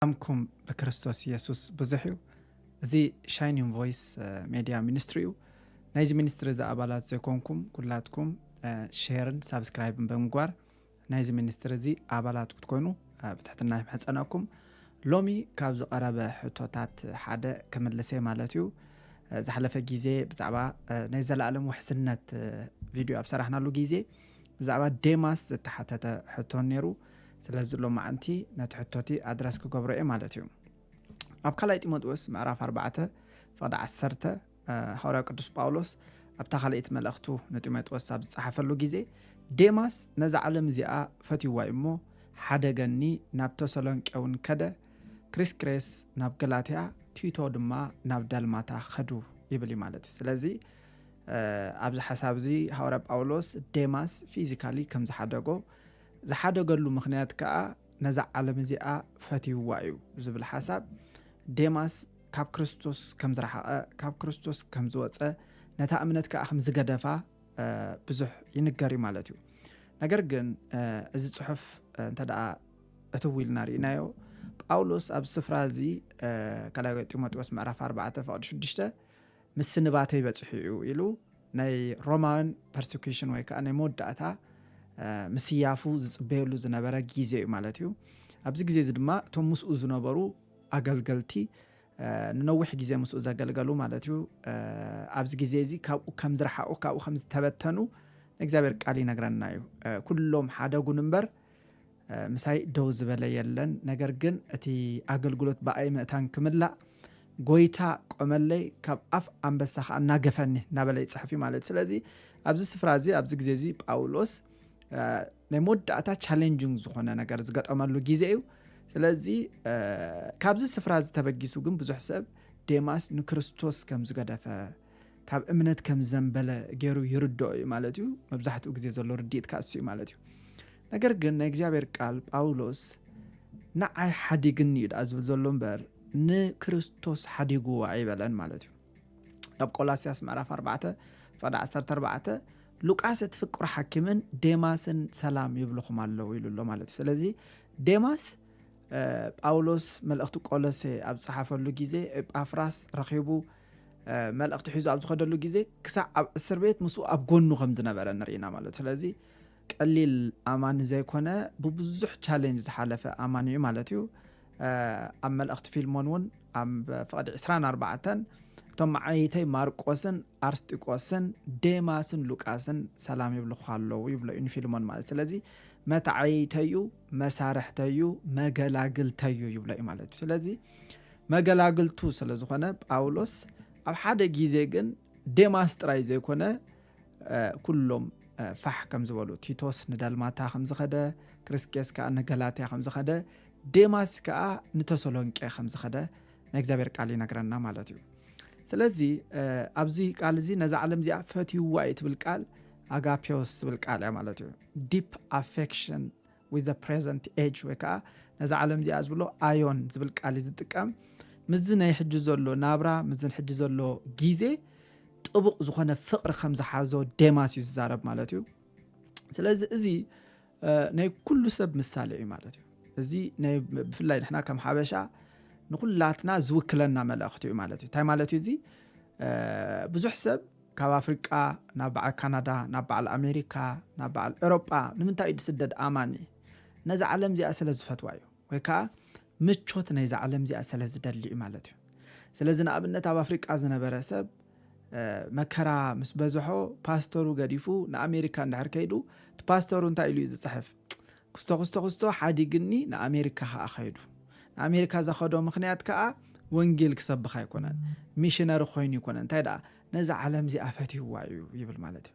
أمكم بكريستوس يسوس بزحيو زي شاينين فويس ميديا مينستريو نايز مينستري زي أبالات زيكونكم كلاتكم شيرن سابسكرايبن بمقوار نايز مينستري زي أبالات كتكونوا بتحتنا محصناكم لومي كابزو قرابة حتوتات حادة كملسي مالاتيو زحلفة جيزي بزعبا نايز العالم وحسنة فيديو أبصرحنا له جيزي بزعبا ديماس تحتة حتون نيرو ስለዚህ ሎ ማዓንቲ ነትሕቶቲ ኣድራስ ክገብሮ እየ ማለት እዩ ኣብ ካልኣይ ጢሞቴዎስ ምዕራፍ 4 ፍቅዲ 10 ሐዋርያው ቅዱስ ጳውሎስ ኣብታ ካልኣይቲ መልእኽቱ ነጢሞቴዎስ ኣብ ዝጸሓፈሉ ግዜ ዴማስ ነዛ ዓለም እዚኣ ፈትይዋ እሞ ሓደገኒ ናብ ተሰሎንቄውን ከደ ክሪስክሬስ ናብ ገላትያ ቲቶ ድማ ናብ ዳልማታ ኸዱ ይብል ማለት እዩ ስለዚ ኣብዚ ሓሳብ እዚ ሐዋርያ ጳውሎስ ዴማስ ፊዚካሊ ከም ዝሓደጎ ዝሓደገሉ ምኽንያት ከዓ ነዛ ዓለም እዚኣ ፈትይዋ እዩ ዝብል ሓሳብ ዴማስ ካብ ክርስቶስ ከም ዝረሓቐ ካብ ክርስቶስ ከም ዝወፀ ነታ እምነት ከዓ ከም ዝገደፋ ብዙሕ ይንገር ማለት እዩ ነገር ግን እዚ ጽሑፍ እንተደኣ እትዊልና ርኢናዮ ጳውሎስ ኣብ ስፍራ እዚ ካልኣይ ጢሞቴዎስ ምዕራፍ 4 ፍቅዲ 6 ምስ ንባተይ በጽሑ ኢሉ ናይ ሮማን ፐርሲኩሽን ወይ ከዓ ናይ መወዳእታ مسيافو زبيلو زنبرة جيزي مالتيو أبز جيزي زدما توم مسؤول زنبرو أقلقلتي نوح جيزي مسؤول زقلقلو مالتيو أبز جيزي زي كم زرحة أو كأو خمس تبتنو نجزبر علي نقرن نايو كلهم حدا جنبر مساي دوز بلا يلن نجرجن أتي أقلقلت بأي متان كملا قويتا قملي كاب أف أم بسخ ناقفني نبلي صحفي مالتي سلازي أبز سفرازي أبز جيزي باولوس نمودة تشالنجينج زخنا نجار زقت أمر لجيزيو سلازي كابز السفراز تبجيسو جنب بزح حساب ديماس نكريستوس كم زقدفة كاب إمنت كم زنبلة جيرو يردو مالتيو مبزحت أجزاء زلور رديت كاسو مالتيو نجار جن نجزابير قلب أولوس نعي حديقني أزول زلون بر نكريستوس حديقو عيبلن مالتيو طب قولاسياس معرف 4 فدا 14 لوقاس تفكر حكمن ديماسن سلام يبلغهم الله ويلو مالتي سلازي ديماس باولوس ملأختو قولسي اب صحافلو غيزي افراس رخيبو ملأختو حيزو اب زخدلو غيزي كسا اب اسر بيت مسو اب غونو خمز نبره نرينا مالتي سلازي قليل امان زي كونه ببزح تشالنج زحلفه اماني مالتيو ام ملأخت فيلمون ام فقد 24 توم عيتي ماركوسن أرستيكوسن ديماسن لوكاسن سلام يبلغ خالو يبلغ إن فيلمون مال سلازي ما تعيتيو ما سارحتيو ما جلاجلتيو يبلغ مالت سلازي ما جلاجلتو سلازو خنا باولوس أو حدا جيزيجن ديماس تراي زي كونه كلهم فح كم زولو تيتوس ندال ماتا خمس خدا كريسكيس كأن جلاتيا خمس خدا ديماس كأ نتسولونك خمس خدا نكذبير قالي نقرنا مالتيو سلازي أبزي قال زي نزع علم زي فتي وايت بالقال أغابيوس بالقال مالتو deep affection with the present age وكا نزع علم زي أزبلو آيون بالقال زتقام مزنا يحج زلو نابرا مزن حج زلو جيزي طبق زخنا فقر خمسة حازو ديماس يزارب مالتو سلازي ازي ناي كل سب مثالي مالتو ازي ناي بفلاي نحنا كم حبشة نقولاتنا زوكلنا ملأختي مالتي تاي مالتي زي بزح سب كاب أفريقيا نبع كندا نبع أمريكا نبع أوروبا نمنتا يتسدد أماني نزع عالم زي أسل زفتوايو وكا متشوت نزع عالم زي أسل زدلي مالتي سلازنا أبننا تاب أفريقيا زنا برسب مكرا مسبزحو باستورو قديفو نأمريكا نهار كيدو باستورو نتا إلو يزصحف كستو حادي قني نأمريكا أخيدو أمريكا زخدو مخنيات كأ وانجيل كسبخ يكونن ميشنر خوين يكونن تايدا نزع عالم زي أفتي وايو يبل مالته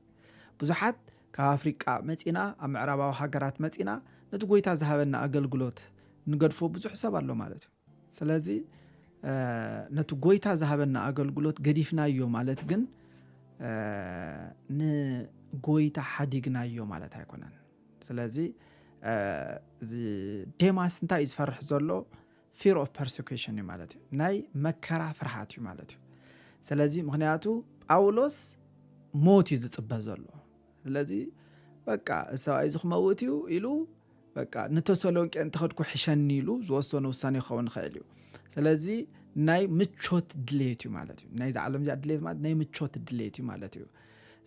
بزحات كأفريقيا متينا أم عربا وحجرات متينا نتقويتا ذهبنا أقلقلوت نقدفو بزح سبالو مالته سلازي نتقويتا ذهبنا أقلقلوت قديفنا يو مالت جن نقويتا حديقنا يو مالتها يكونن سلازي زي ديماس نتا يزفرح زولو fear of persecution مالتي ناي مكرا فرحاتي مالتي سلازي مغنياتو باولوس موت يزصبه زولو سلازي بقى سواء يزخ موتيو إلو በቃ ንተሰሎንቄ እንተኸድኩ ሕሸኒሉ ዝወሰነ ውሳኔ ይኸውን ይኽእል እዩ ስለዚ ናይ ምቾት ድሌት እዩ ማለት እዩ ናይ ዓለም ዚኣ ድሌት ማለት ናይ ምቾት ድሌት እዩ ማለት እዩ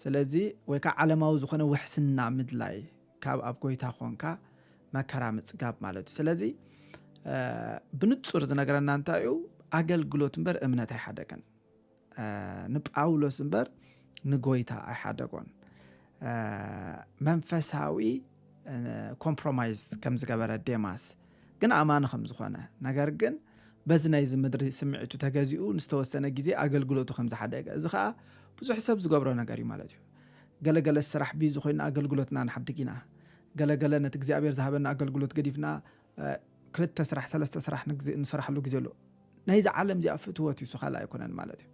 ስለዚ ወይ ከዓ ዓለማዊ ዝኾነ ውሕስና ምድላይ ካብ ኣብ ጎይታ ኾንካ መከራ ምጽጋብ ማለት እዩ ስለዚ ብንጹር ዝነገረና እንታይ እዩ ኣገልግሎት እምበር እምነት ኣይሓደገን ንጳውሎስ እምበር ንጎይታ ኣይሓደጎን መንፈሳዊ ኮምፕሮማይዝ ከም ዝገበረ ዴማስ ግን ኣማኒ ከም ዝኾነ ነገር ግን በዚ ናይ ምድሪ ስምዒቱ ተገዚኡ ንስተወሰነ ግዜ ኣገልግሎቱ ከም ዝሓደገ እዚ ከዓ ብዙሕ ሰብ ዝገብሮ ነገር እዩ ማለት እዩ ገለገለ ስራሕ ቢዙ ኮይና ኣገልግሎትና ንሓድግ ኢና ገለገለ ነቲ እግዚኣብሔር ዝሃበና ኣገልግሎት ገዲፍና ክልተ ስራሕ ሰለስተ ስራሕ ንስራሕሉ ግዜ ኣሎ ናይዚ ዓለም ዚኣ ፍትወት እዩ ስኻላ ኣይኮነን ማለት እዩ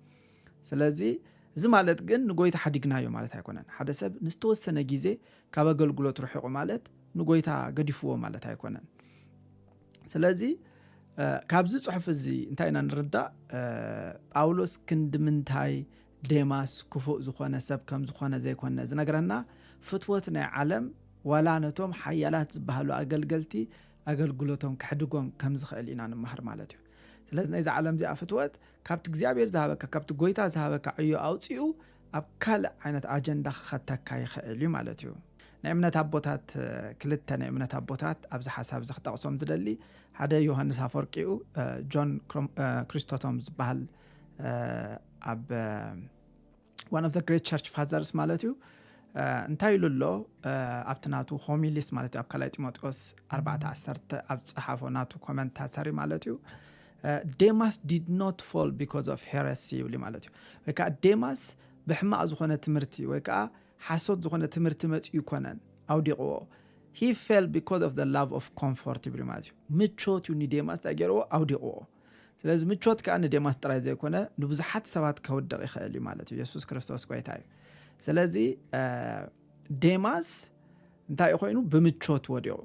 ስለዚ እዚ ማለት ግን ንጎይታ ሓዲግናዮ ማለት ኣይኮነን ሓደ ሰብ ንስተወሰነ ግዜ ካብ ኣገልግሎት ርሒቁ ማለት ንጎይታ ገዲፍዎ ማለት ኣይኮነን ስለዚ ካብዚ ጽሑፍ እዚ እንታይ ኢና ንርዳእ ጳውሎስ ክንድምንታይ ዴማስ ክፉእ ዝኾነ ሰብ ከም ዝኾነ ዘይኮነ ዝነገረና ፍትወት ናይ ዓለም ዋላ ነቶም ሓያላት ዝበሃሉ ኣገልገልቲ ኣገልግሎቶም ክሕድጎም ከም ዝኽእል ኢና ንመሃር ማለት እዩ ስለዚ ናይዚ ዓለም ዚኣ ፍትወት ካብቲ እግዚኣብሔር ዝሃበካ ካብቲ ጎይታ ዝሃበካ ዕዮ ኣውፂኡ ኣብ ካልእ ዓይነት ኣጀንዳ ክኸተካ ይኽእል እዩ ማለት እዩ ናይ እምነት ኣቦታት ክልተ ናይ እምነት ኣቦታት ኣብዚ ሓሳብ ዝኽጠቕሶም ዝደሊ ሓደ ዮሃንስ ኣፈወርቂኡ ጆን ክሪስቶቶም ዝበሃል ኣብ one of the great church fathers ማለት እዩ እንታይ ኢሉ ኣሎ ኣብቲ ናቱ ሆሚሊስ ማለት እዩ ኣብ ካልኣይ ጢሞቴዎስ 4:10 ኣብ ጽሓፎ ናቱ ኮመንታተሪ ማለት እዩ ዴማስ did not fall because of heresy ይብሉ ማለት እዩ ወይ ከዓ ዴማስ ብሕማቕ ዝኾነ ትምህርቲ ወይ ከዓ ሓሶት ዝኾነ ትምህርቲ መጽኡ ይኮነን ኣውዲቕዎ he fell because of the love of comfort ይብሉ ማለት እዩ ምቾት እዩ ንዴማስ ተገይርዎ ኣውዲቕዎ ስለዚ ምቾት ከዓ ንዴማስ ጥራይ ዘይኮነ ንብዙሓት ሰባት ከውድቕ ይኽእል እዩ ማለት እዩ ኢየሱስ ክርስቶስ ጎይታ እዩ ስለዚ ዴማስ እንታይ ኮይኑ ብምቾት ወዲቑ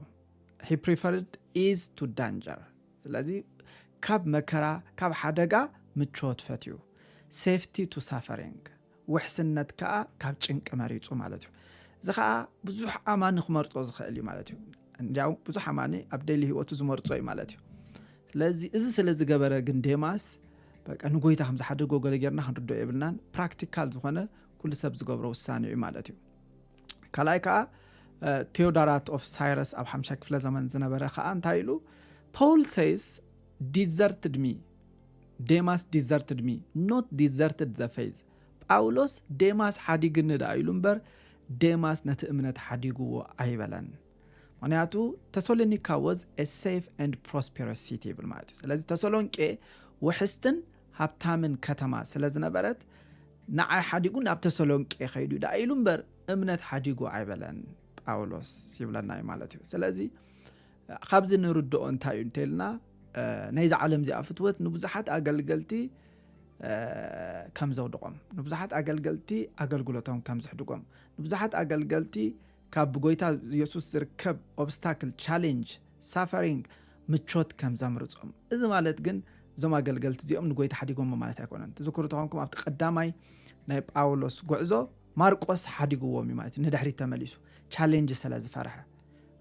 he preferred ease to danger ስለዚ ካብ መከራ ካብ ሓደጋ ምቾት ፈትዩ safety to suffering ውሕስነት ከዓ ካብ ጭንቂ መሪጹ ማለት እዩ እዚ ከዓ ብዙሕ ኣማኒ ክመርጾ ዝኽእል እዩ ማለት እዩ እንዲያው ብዙሕ ኣማኒ ኣብ ዴይሊ ህይወቱ ዝመርጾ እዩ ማለት እዩ ስለዚ እዚ ስለዝገበረ ግን ዴማስ በቃ ንጎይታ ከም ዝሓደጎ ገለ ጌርና ክንርድኦ የብልናን ፕራክቲካል ዝኾነ ኩሉ ሰብ ዝገብሮ ውሳኔ እዩ ማለት እዩ ካልኣይ ከዓ ቴዎዶራት ኦፍ ሳይረስ ኣብ 5 ክፍለ ዘመን ዝነበረ ከዓ እንታይ ኢሉ ፖል says deserted me ዴማስ deserted me not deserted the faith ጳውሎስ ዴማስ ሓዲግኒ ዳ ኢሉ እምበር ዴማስ ነቲ እምነት ሓዲግዎ ኣይበለን ምክንያቱ ተሰሎኒካ was a safe and prosperous city ይብል ማለት እዩ ስለዚ ተሰሎንቄ ውሕስትን ሃብታምን ከተማ ስለዝነበረት ንዓይ ሓዲጉ ናብ ተሰሎንቄ ኸይዱ ዳ ኢሉ እምበር እምነት ሓዲጉ ኣይበለን ጳውሎስ ይብለና ማለት እዩ ስለዚ ካብዚ ንርድኦ እንታይ እዩ እንተልና ናይዚ ዓለም ዚኣ ፍትወት ንብዙሓት ኣገልገልቲ ከም ዘውድቆም ንብዙሓት ኣገልገልቲ ኣገልግሎቶም ከም ዝሕድጎም ንብዙሓት ኣገልገልቲ ካብ ጎይታ ኢየሱስ ዝርከብ ኦብስታክል ቻሌንጅ ሳፈሪንግ ምቾት ከም ዘምርጾም እዚ ማለት ግን ዞም ኣገልገልቲ እዚኦም ንጎይታ ሓዲጎም ማለት ኣይኮነን ትዝክሩ ተኾንኩም ኣብቲ ቀዳማይ ናይ ጳውሎስ ጉዕዞ ማርቆስ ሓዲግዎም እዩ ማለት ንድሕሪት ተመሊሱ ቻሌንጅ ስለ ዝፈርሐ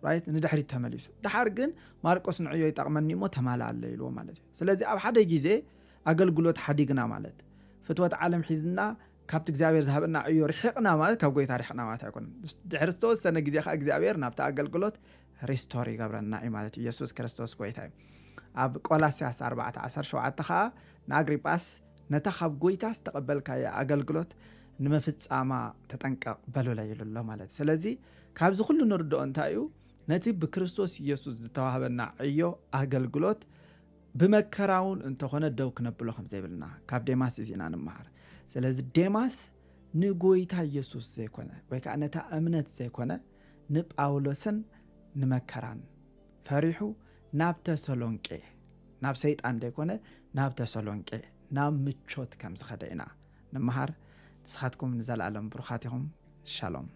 ራይት ንድሕሪት ተመሊሱ ድሓር ግን ማርቆስ ንዕዮ ይጠቕመኒ እሞ ተማላለ ኢልዎ ማለት እዩ ስለዚ ኣብ ሓደ ግዜ ኣገልግሎት ሓዲግና ማለት ፍትወት ዓለም ሒዝና ካብቲ እግዚአብሔር ዝሃበና ዕዮ ርሒቕና ማለት ካብ ጎይታ ርሒቕና ማለት ኣይኮነን ድሕሪ ዝተወሰነ ግዜ ከዓ እግዚአብሔር ናብቲ ኣገልግሎት ሪስቶር ይገብረና እዩ ማለት እዩ ኢየሱስ ክርስቶስ ጎይታ እዩ ኣብ ቆላስያስ 4:17 ከዓ ንኣግሪጳስ ነታ ካብ ጎይታ ዝተቐበልካዮ ኣገልግሎት ንመፍጻማ ተጠንቀቕ በሉለ ይብሎ ማለት ስለዚ ካብዚ ኩሉ ንርድኦ እንታይ እዩ ነቲ ብክርስቶስ ኢየሱስ ዝተዋሃበና ዕዮ ኣገልግሎት ብመከራውን እንተኾነ ደው ክነብሎ ከም ዘይብልና ካብ ዴማስ እዚና ንመሃር ስለዚ ዴማስ ንጎይታ ኢየሱስ ዘይኮነ ወይ ከዓ ነታ እምነት ዘይኮነ ንጳውሎስን ንመከራን ፈሪሑ ናብ ተሰሎንቄ ናብ ሰይጣን ዘይኮነ ናብ ተሰሎንቄ ናብ ምቾት ከም ዝኸደ ኢና ንመሃር ንስኻትኩም ንዘለዓለም ብሩኻት ኢኹም ሻሎም